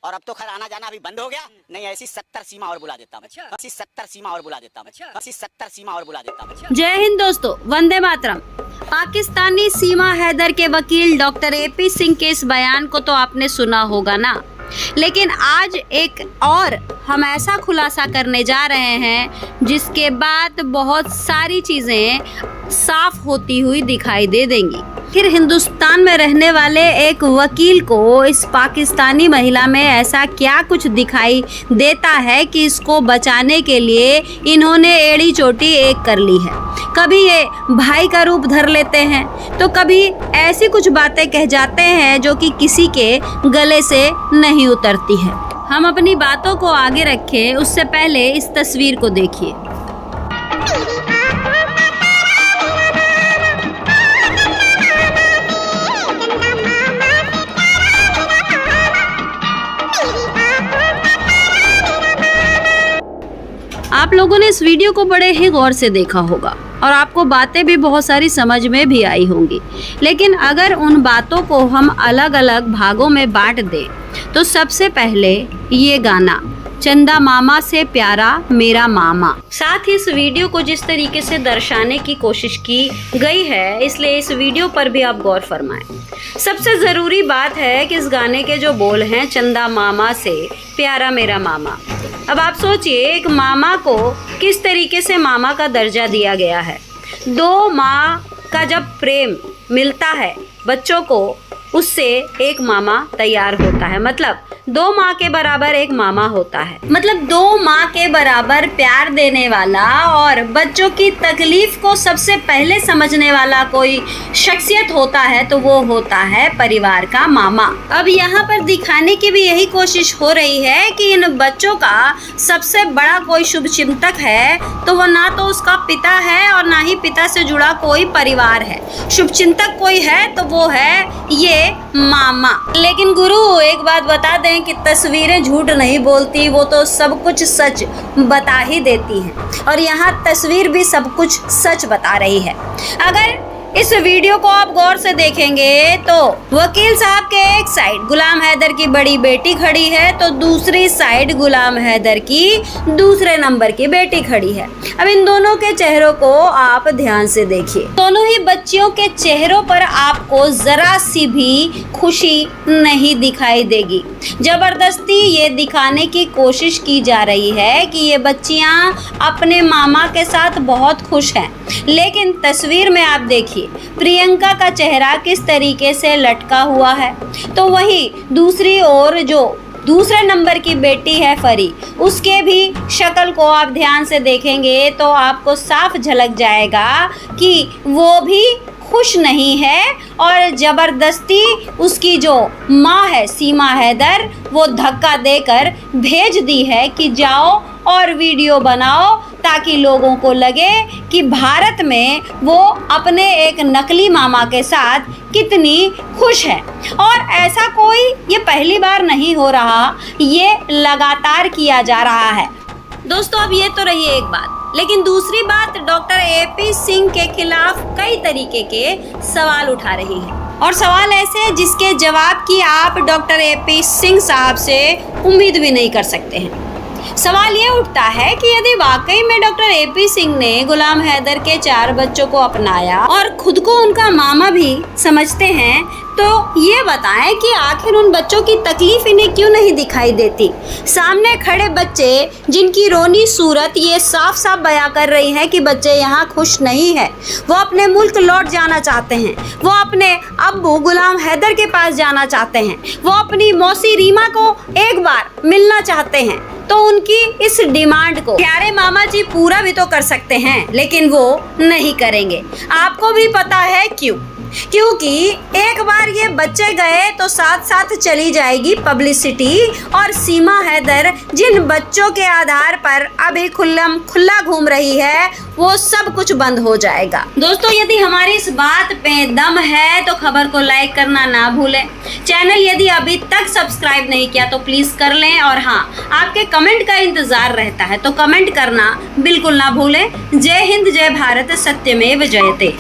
और अब तो खैर आना जाना अभी बंद हो गया, नहीं ऐसी 70 सीमा और बुला देता हूँ। ऐसी 70 सीमा और बुला देता हूँ। ऐसी 70 सीमा और बुला देता हूँ। जय हिंद दोस्तों, वंदे मातरम। पाकिस्तानी सीमा हैदर के वकील डॉक्टर AP सिंह के इस बयान को तो आपने सुना होगा ना, लेकिन आज एक और हम ऐसा खुलासा करने जा रहे हैं जिसके बाद बहुत सारी चीज़ें साफ होती हुई दिखाई दे देंगी। फिर हिंदुस्तान में रहने वाले एक वकील को इस पाकिस्तानी महिला में ऐसा क्या कुछ दिखाई देता है कि इसको बचाने के लिए इन्होंने एड़ी चोटी एक कर ली है। कभी ये भाई का रूप धर लेते हैं तो कभी ऐसी कुछ बातें कह जाते हैं जो कि किसी के गले से नहीं उतरती है। हम अपनी बातों को आगे रखें उससे पहले इस तस्वीर को देखिए। आप लोगों ने इस वीडियो को बड़े ही गौर से देखा होगा और आपको बातें भी बहुत सारी समझ में भी आई होंगी, लेकिन अगर उन बातों को हम अलग अलग भागों में बांट दें तो सबसे पहले ये गाना चंदा मामा से प्यारा मेरा मामा, साथ ही इस वीडियो को जिस तरीके से दर्शाने की कोशिश की गई है, इसलिए इस वीडियो पर भी आप गौर फरमाएं। सबसे ज़रूरी बात है कि इस गाने के जो बोल हैं चंदा मामा से प्यारा मेरा मामा। अब आप सोचिए एक मामा को किस तरीके से मामा का दर्जा दिया गया है। दो माँ का जब प्रेम मिलता है बच्चों को, उससे एक मामा तैयार होता है, मतलब दो माँ के बराबर एक मामा होता है, मतलब दो माँ के बराबर प्यार देने वाला और बच्चों की तकलीफ को सबसे पहले समझने वाला कोई शख्सियत होता है तो वो होता है परिवार का मामा। अब यहाँ पर दिखाने की भी यही कोशिश हो रही है कि इन बच्चों का सबसे बड़ा कोई शुभचिंतक है तो वो ना तो उसका पिता है और ना ही पिता से जुड़ा कोई परिवार है। शुभचिंतक कोई है तो वो है ये मामा। लेकिन गुरु एक बात बता दें कि तस्वीरें झूठ नहीं बोलती, वो तो सब कुछ सच बता ही देती हैं और यहाँ तस्वीर भी सब कुछ सच बता रही है। अगर इस वीडियो को आप गौर से देखेंगे तो वकील साहब के एक साइड गुलाम हैदर की बड़ी बेटी खड़ी है तो दूसरी साइड गुलाम हैदर की दूसरे नंबर की बेटी खड़ी है। अब इन दोनों के चेहरों को आप ध्यान से देखिए। दोनों ही बच्चियों के चेहरों पर आपको जरा सी भी खुशी नहीं दिखाई देगी। जबरदस्ती ये दिखाने की कोशिश की जा रही है कि ये बच्चियां अपने मामा के साथ बहुत खुश हैं, लेकिन तस्वीर में आप देखिए प्रियंका का चेहरा किस तरीके से लटका हुआ है, तो वहीं दूसरी ओर जो दूसरे नंबर की बेटी है फरी, उसके भी शक्ल को आप ध्यान से देखेंगे तो आपको साफ झलक जाएगा कि वो भी खुश नहीं है और ज़बरदस्ती उसकी जो माँ है सीमा हैदर वो धक्का देकर भेज दी है कि जाओ और वीडियो बनाओ ताकि लोगों को लगे कि भारत में वो अपने एक नकली मामा के साथ कितनी खुश है। और ऐसा कोई ये पहली बार नहीं हो रहा, ये लगातार किया जा रहा है। दोस्तों अब ये तो रही एक बात, लेकिन दूसरी बात डॉक्टर AP सिंह के खिलाफ कई तरीके के सवाल उठा रही है और सवाल ऐसे जिसके जवाब की आप डॉक्टर AP सिंह साहब से उम्मीद भी नहीं कर सकते हैं। सवाल ये उठता है कि यदि वाकई में डॉक्टर AP सिंह ने गुलाम हैदर के 4 बच्चों को अपनाया और खुद को उनका मामा भी समझते हैं तो ये बताएं कि आखिर उन बच्चों की तकलीफ इन्हें क्यों नहीं दिखाई देती। सामने खड़े बच्चे जिनकी रोनी सूरत ये साफ साफ बयां कर रही है कि बच्चे यहाँ खुश नहीं है, वो अपने मुल्क लौट जाना चाहते हैं, वो अपने अब्बू गुलाम हैदर के पास जाना चाहते हैं, वो अपनी मौसी रीमा को एक बार मिलना चाहते हैं, तो उनकी इस डिमांड को प्यारे मामा जी पूरा भी तो कर सकते हैं, लेकिन वो नहीं करेंगे। आपको भी पता है क्यों? क्योंकि एक बार ये बच्चे गए तो साथ साथ चली जाएगी पब्लिसिटी और सीमा हैदर जिन बच्चों के आधार पर अभी खुला घूम रही है वो सब कुछ बंद हो जाएगा। दोस्तों यदि हमारी इस बात पे दम है तो खबर को लाइक करना ना भूलें। चैनल यदि अभी तक सब्सक्राइब नहीं किया तो प्लीज कर लें और हाँ, आपके कमेंट का इंतजार रहता है तो कमेंट करना बिल्कुल ना भूलें। जय हिंद, जय भारत, सत्यमेव जयते।